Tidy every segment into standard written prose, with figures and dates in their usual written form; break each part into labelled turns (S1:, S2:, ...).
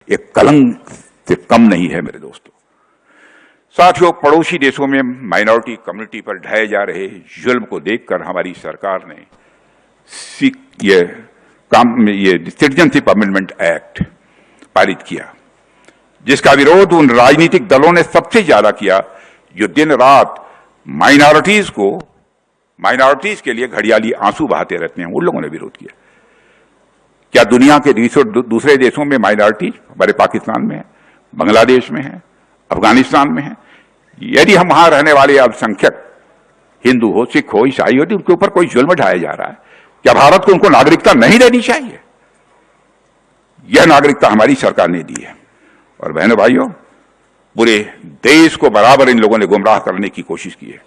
S1: एक कलंक से कम नहीं है मेरे दोस्तों। साथियों, पड़ोसी देशों में माइनॉरिटी कम्युनिटी पर ढाए जा रहे जुल्म को देखकर हमारी सरकार ने ये सिटीजनशिप अमेंडमेंट एक्ट पारित किया, जिसका विरोध उन राजनीतिक दलों ने सबसे ज्यादा किया जो दिन रात माइनॉरिटीज के लिए घड़ियाली आंसू बहाते रहते हैं। उन लोगों ने विरोध किया। क्या दुनिया के दूसरे देशों में माइनॉरिटी हमारे पाकिस्तान में है, बांग्लादेश में है, अफगानिस्तान में है? यदि हम वहां रहने वाले अल्पसंख्यक हिंदू हो, सिख हो, ईसाई हो, तो उनके ऊपर कोई जुल्म ढाया जा रहा है, क्या भारत को उनको नागरिकता नहीं देनी चाहिए? यह नागरिकता हमारी सरकार ने दी है। और बहनों भाइयों, पूरे देश को बराबर इन लोगों ने गुमराह करने की कोशिश की है।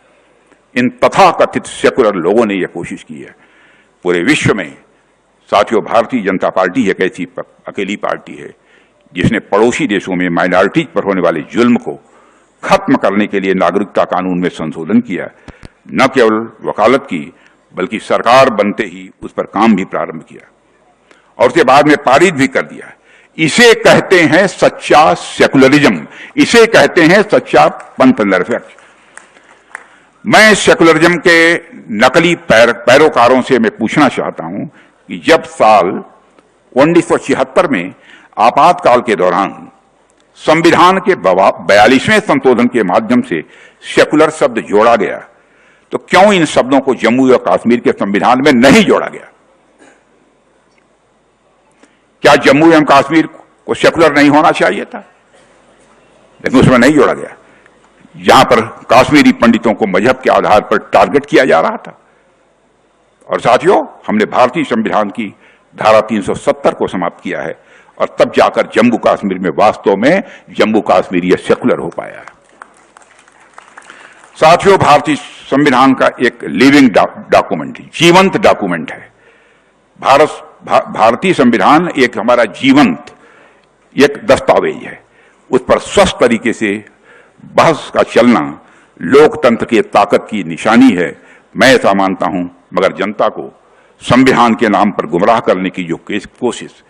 S1: इन तथाकथित सेकुलर लोगों ने यह कोशिश की है। पूरे विश्व में साथियों, भारतीय जनता पार्टी एक ऐसी अकेली पार्टी है जिसने पड़ोसी देशों में माइनॉरिटीज पर होने वाले जुल्म को खत्म करने के लिए नागरिकता कानून में संशोधन किया। न केवल वकालत की, बल्कि सरकार बनते ही उस पर काम भी प्रारंभ किया और उसके बाद में पारित भी कर दिया। इसे कहते हैं सच्चा सेकुलरिज्म, इसे कहते हैं सच्चा पंथ निरपेक्ष। मैं सेकुलरिज्म के नकली पैरोकारों से मैं पूछना चाहता हूं कि जब साल 1976 में आपातकाल के दौरान संविधान के 42वें संशोधन के माध्यम से सेकुलर शब्द जोड़ा गया, तो क्यों इन शब्दों को जम्मू और कश्मीर के संविधान में नहीं जोड़ा गया? क्या जम्मू एवं कश्मीर को सेकुलर नहीं होना चाहिए था? लेकिन उसमें नहीं जोड़ा गया, जहां पर कश्मीरी पंडितों को मजहब के आधार पर टारगेट किया जा रहा था। और साथियों, हमने भारतीय संविधान की धारा 370 को समाप्त किया है और तब जाकर जम्मू कश्मीर में वास्तव में जम्मू कश्मीर यह सेकुलर हो पाया है। साथियों, भारतीय संविधान का एक लिविंग डॉक्यूमेंट है, जीवंत डॉक्यूमेंट है। भारतीय संविधान एक हमारा जीवंत एक दस्तावेज है। उस पर स्वस्थ तरीके से बहस का चलना लोकतंत्र की ताकत की निशानी है, मैं ऐसा मानता हूं। मगर जनता को संविधान के नाम पर गुमराह करने की जो कोशिश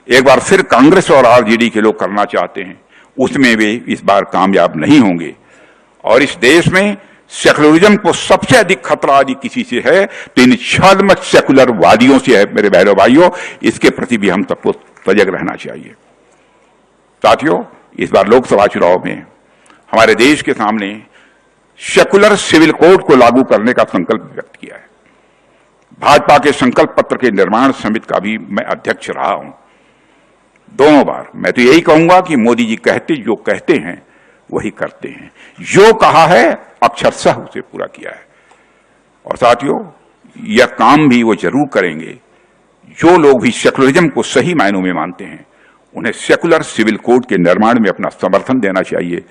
S1: एक बार फिर कांग्रेस और आरजेडी के लोग करना चाहते हैं, उसमें वे इस बार कामयाब नहीं होंगे। और इस देश में सेकुलरिज्म को सबसे अधिक खतरा यदि किसी से है तो इन छद्म सेकुलर वादियों से है। मेरे बहनों भाइयों, इसके प्रति भी हम सबको सजग रहना चाहिए। साथियों, इस बार लोकसभा चुनाव में हमारे देश के सामने सेकुलर सिविल कोड को लागू करने का संकल्प व्यक्त किया है। भाजपा के संकल्प पत्र के निर्माण समिति का भी मैं अध्यक्ष रहा हूं दोनों बार। मैं तो यही कहूंगा कि मोदी जी जो कहते हैं वही करते हैं। जो कहा है अक्षरशः उसे पूरा किया है। और साथियों, यह काम भी वो जरूर करेंगे जो लोग भी सेकुलरिज्म को सही मायनों में मानते हैं। उन्हें सेकुलर सिविल कोड के निर्माण में अपना समर्थन देना चाहिए।